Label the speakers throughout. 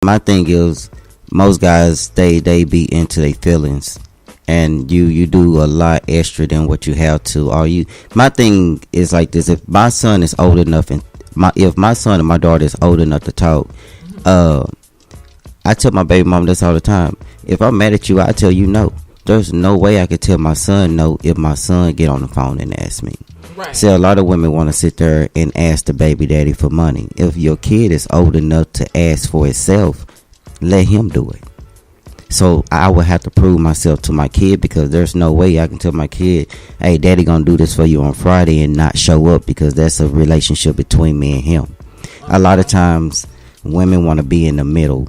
Speaker 1: My thing is, most guys they be into their feelings, and you do a lot extra than what you have to. Or you, my thing is like this: if my son is old enough, and if my son and my daughter is old enough to talk, I tell my baby mom this all the time. If I'm mad at you, I tell you no. There's no way I could tell my son no if my son get on the phone and ask me.
Speaker 2: Right.
Speaker 1: See, a lot of women want to sit there and ask the baby daddy for money. If your kid is old enough to ask for itself, let him do it. So I would have to prove myself to my kid, because there's no way I can tell my kid, hey, daddy gonna do this for you on Friday, and not show up, because that's a relationship between me and him. A lot of times women want to be in the middle.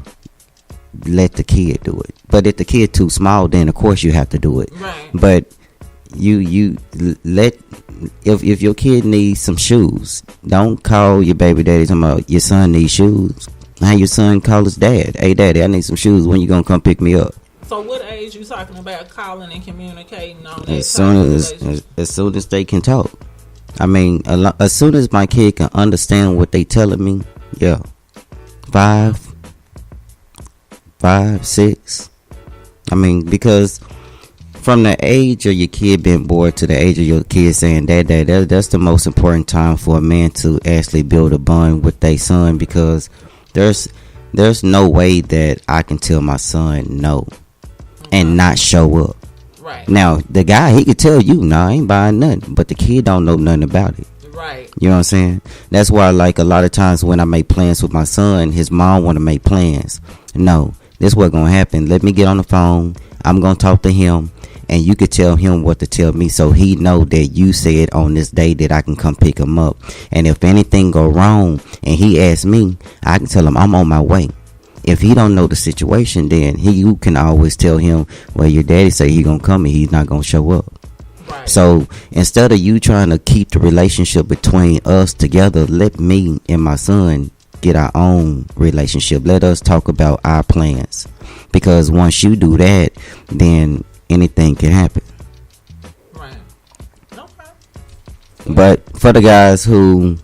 Speaker 1: Let the kid do it. But if the kid too small, then of course you have to do it.
Speaker 2: Right.
Speaker 1: But you let, if your kid needs some shoes, don't call your baby daddy talking about your son needs shoes. How your son call his dad, hey daddy, I need some shoes, when you gonna come pick me up?
Speaker 2: So what age you talking about calling and communicating on that?
Speaker 1: As soon as they can talk. I mean, as soon as my kid can understand what they telling me, yeah. 5, 6. I mean, because from the age of your kid being bored to the age of your kid saying that's the most important time for a man to actually build a bond with their son, because there's no way that I can tell my son no and not show up.
Speaker 2: Right.
Speaker 1: Now, the guy, he could tell you, nah, I ain't buying nothing, but the kid don't know nothing about it.
Speaker 2: Right.
Speaker 1: You know what I'm saying? That's why, like, a lot of times when I make plans with my son, his mom want to make plans. No, this what's going to happen. Let me get on the phone. I'm going to talk to him, and you could tell him what to tell me, so he know that you said on this day that I can come pick him up. And if anything go wrong and he asks me, I can tell him I'm on my way. If he don't know the situation, then you can always tell him, well, your daddy say he gonna come and he's not gonna show up.
Speaker 2: Right.
Speaker 1: So instead of you trying to keep the relationship between us together, let me and my son get our own relationship. Let us talk about our plans, because once you do that, then anything can happen.
Speaker 2: Right. Okay.
Speaker 1: But for the guys who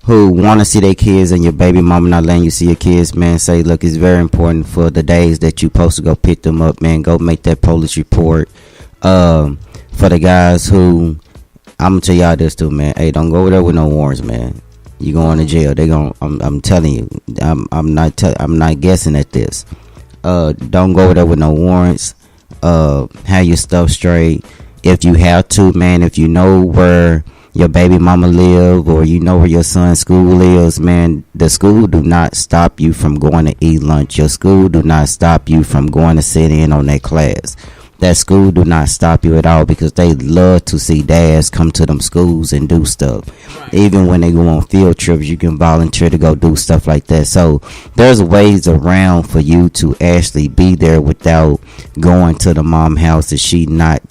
Speaker 1: want to see their kids and your baby mama not letting you see your kids, man, say, look, it's very important for the days that you supposed to go pick them up, man, go make that police report. For the guys who, I'm gonna tell y'all this too, man, hey, don't go over there with no warrants, man. You going to jail. They gon' I'm telling you, I'm not guessing at this. Don't go over there with no warrants. Have your stuff straight. If you have to, man, if you know where your baby mama live, or you know where your son's school is, man, the school do not stop you from going to eat lunch. Your school do not stop you from going to sit in on that class. That school do not stop you at all, because they love to see dads come to them schools and do stuff. Right. Even when they go on field trips, you can volunteer to go do stuff like that. So there's ways around for you to actually be there without going to the mom house if she not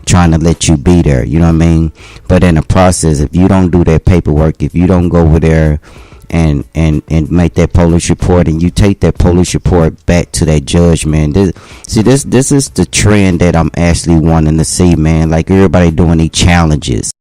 Speaker 1: trying to let you be there. You know what I mean? But in the process, if you don't do that paperwork, if you don't go over there and make that police report, and you take that police report back to that judge, man, this is the trend that I'm actually wanting to see, man. Like, everybody doing these challenges.